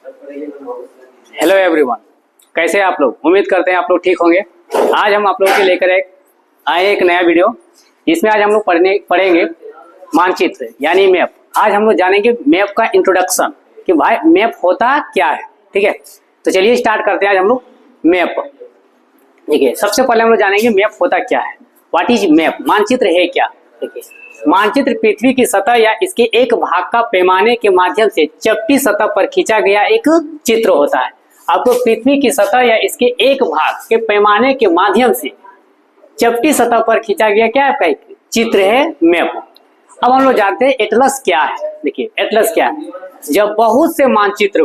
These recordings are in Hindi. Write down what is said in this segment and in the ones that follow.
हेलो एवरीवन, कैसे हैं आप लोग। उम्मीद करते हैं आप लोग ठीक होंगे। आज हम आप लोगों के लेकर आए एक नया वीडियो, जिसमें आज हम लोग पढ़ेंगे मानचित्र यानी मैप। आज हम लोग जानेंगे मैप का इंट्रोडक्शन कि भाई मैप होता क्या है। ठीक है, तो चलिए स्टार्ट करते हैं आज हम लोग मैप। ठीक है, सबसे पहले हम लोग जानेंगे मैप होता क्या है। व्हाट इज मैप, मानचित्र है क्या। ठीक है, मानचित्र पृथ्वी की सतह या इसके एक भाग का पैमाने के माध्यम से चपटी सतह पर खींचा गया एक चित्र होता है। आपको पृथ्वी की सतह या इसके एक भाग के पैमाने के माध्यम से चपटी सतह पर खींचा गया क्या है, चित्र है मैप। अब हम लोग जानते हैं एटलस क्या है। देखिए एटलस क्या है, जब बहुत से मानचित्र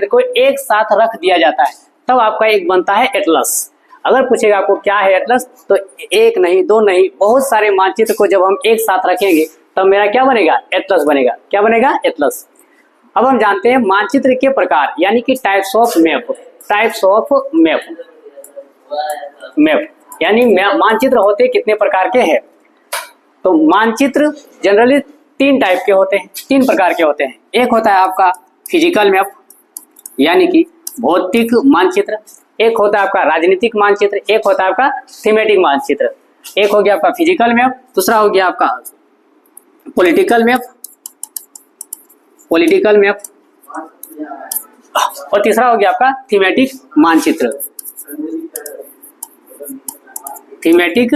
को एक साथ रख दिया जाता है तब आपका एक बनता है एटलस। अगर पूछेगा आपको क्या है एटलस, तो एक नहीं दो नहीं बहुत सारे मानचित्र को जब हम एक साथ रखेंगे तब मेरा क्या बनेगा, एटलस बनेगा। क्या बनेगा, एटलस। अब हम जानते हैं मानचित्र के प्रकार यानी कि types of map. Types of map यानी मानचित्र होते कितने प्रकार के हैं। तो मानचित्र जनरली तीन टाइप के होते हैं, तीन प्रकार के होते हैं। एक होता है आपका फिजिकल मैप यानी कि भौतिक मानचित्र, एक होता है आपका राजनीतिक मानचित्र, एक होता है आपका थीमेटिक मानचित्र। एक हो गया आपका फिजिकल मैप, दूसरा हो गया आपका पॉलिटिकल मैप और तीसरा हो गया आपका थीमेटिक मानचित्र। Thematic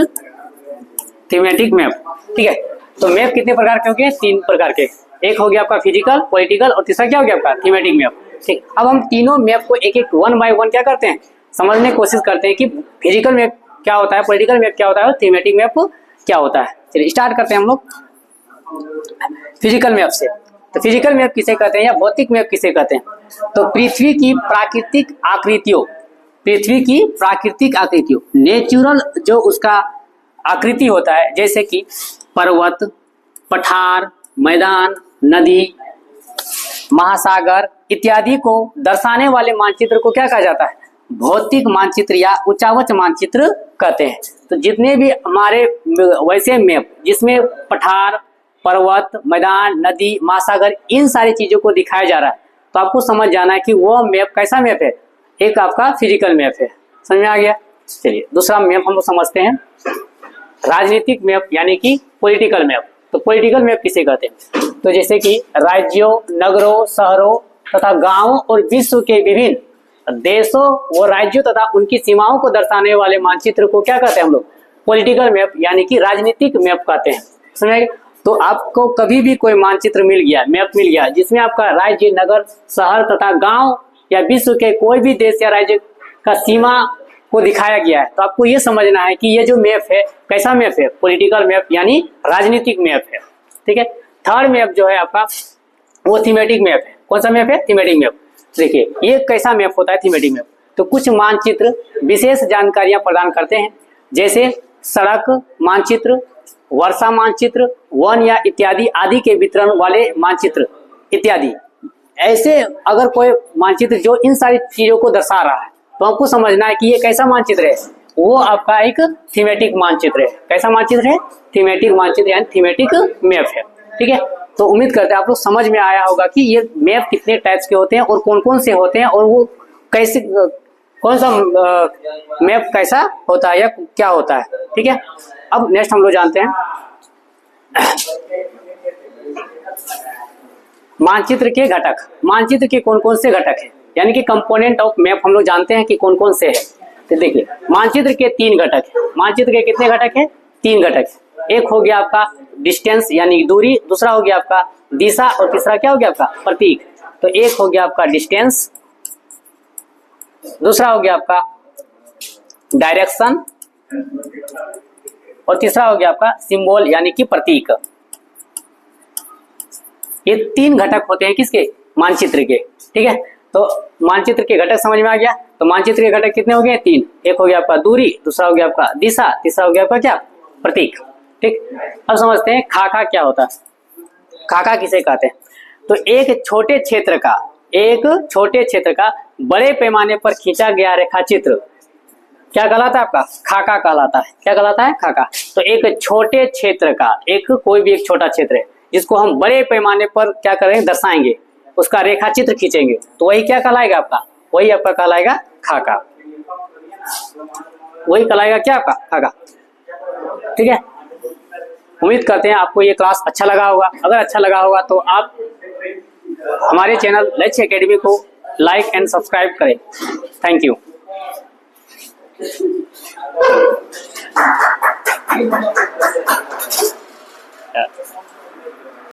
map. ठीक है, तो मैप कितने प्रकार के हो गए, तीन प्रकार के। एक हो गया आपका फिजिकल, पॉलिटिकल और तीसरा क्या हो गया आपका थीमेटिक मैप। ठीक, अब हम तीनों मैप को एक एक वन बाय वन क्या करते हैं, समझने की कोशिश करते हैं कि फिजिकल मैप क्या होता है, पॉलिटिकल मैप क्या होता है और थीमेटिक मैप क्या होता है। चलिए स्टार्ट करते हैं हम लोग फिजिकल मैप से। तो फिजिकल मैप किसे कहते हैं या भौतिक मैप किसे कहते हैं, तो पृथ्वी की प्राकृतिक आकृतियों नेचुरल जो उसका आकृति होता है, जैसे कि पर्वत, पठार, मैदान, नदी, महासागर इत्यादि को दर्शाने वाले मानचित्र को क्या कहा जाता है, भौतिक मानचित्र या उच्चावच मानचित्र कहते हैं। तो जितने भी हमारे वैसे मैप जिसमें पठार, पर्वत, मैदान, नदी, महासागर इन सारी चीजों को दिखाया जा रहा है, तो आपको समझ जाना है कि वो मैप कैसा मैप है, एक आपका फिजिकल मैप है। समझ में आ गया। चलिए दूसरा मैप हम लोग समझते हैं, राजनीतिक मैप यानी कि पॉलिटिकल मैप। तो पॉलिटिकल मैप किसे कहते हैं, तो जैसे कि राज्यों, नगरों, शहरों तथा गांवों और विश्व के विभिन्न देशों व राज्यों तथा उनकी सीमाओं को दर्शाने वाले मानचित्र को क्या कहते हैं हम लोग, पॉलिटिकल मैप यानी कि राजनीतिक मैप कहते हैं। समझ। तो आपको कभी भी कोई मानचित्र मिल गया, मैप मिल गया, जिसमें आपका राज्य, नगर, शहर तथा गांव या विश्व के कोई भी देश या राज्य का सीमा को दिखाया गया है, तो आपको ये समझना है कि ये जो मैप है कैसा मैप है, पॉलिटिकल मैप यानी राजनीतिक मैप है। ठीक है, थर्ड मैप जो है आपका वो थीमेटिक मैप है। कौन सा मैप है, थीमेटिक मैप। देखिए ये कैसा मैप होता है थीमेटिक मैप, तो कुछ मानचित्र विशेष जानकारियां प्रदान करते हैं, जैसे सड़क मानचित्र, वर्षा मानचित्र, वन या इत्यादि आदि के वितरण वाले मानचित्र इत्यादि। ऐसे अगर कोई मानचित्र जो इन सारी चीजों को दर्शा रहा है, तो आपको समझना है कि ये कैसा मानचित्र है, वो आपका एक थीमेटिक मानचित्र है। कैसा मानचित्र है, थीमेटिक मानचित्र यानी थीमेटिक मैप है। ठीक है, तो उम्मीद करते हैं आप लोग समझ में आया होगा कि ये मैप कितने टाइप्स के होते हैं और कौन कौन से होते हैं और वो कैसे, कौन सा मैप कैसा होता है या क्या होता है। ठीक है, अब नेक्स्ट हम लोग जानते हैं मानचित्र के घटक। मानचित्र के कौन कौन से घटक है यानी कि कंपोनेंट ऑफ मैप हम लोग जानते हैं कि कौन कौन से है। तो देखिए मानचित्र के तीन घटक है। मानचित्र के कितने घटक है, तीन घटक है। एक हो गया आपका डिस्टेंस यानी दूरी, दूसरा हो गया आपका दिशा और तीसरा क्या हो गया आपका प्रतीक। तो एक हो गया आपका डिस्टेंस, दूसरा हो गया आपका डायरेक्शन और तीसरा हो गया आपका सिंबल यानी कि प्रतीक। ये तीन घटक होते हैं किसके, मानचित्र के। ठीक है, तो मानचित्र के घटक समझ में आ गया। तो मानचित्र के घटक कितने हो गए, तीन। एक हो गया आपका दूरी, दूसरा हो गया आपका दिशा, तीसरा हो गया आपका क्या, प्रतीक। ठीक, अब समझते हैं खाका क्या होता है। खाका किसे कहते हैं, तो एक छोटे क्षेत्र का बड़े पैमाने पर खींचा गया रेखाचित्र क्या कहलाता है आपका, खाका कहलाता है। क्या कहलाता है, खाका। तो एक छोटे क्षेत्र का, एक कोई भी एक छोटा क्षेत्र है जिसको हम बड़े पैमाने पर क्या करेंगे, दर्शाएंगे, उसका रेखा चित्र खींचेंगे तो वही क्या कहलाएगा आपका, वही आपका कहलाएगा खाका, वही कहलाएगा क्या आपका खाका। ठीक है, उम्मीद करते हैं आपको ये क्लास अच्छा लगा होगा। अगर अच्छा लगा होगा तो आप हमारे चैनल लक्ष्य एकेडमी को लाइक एंड सब्सक्राइब करें। Thank you.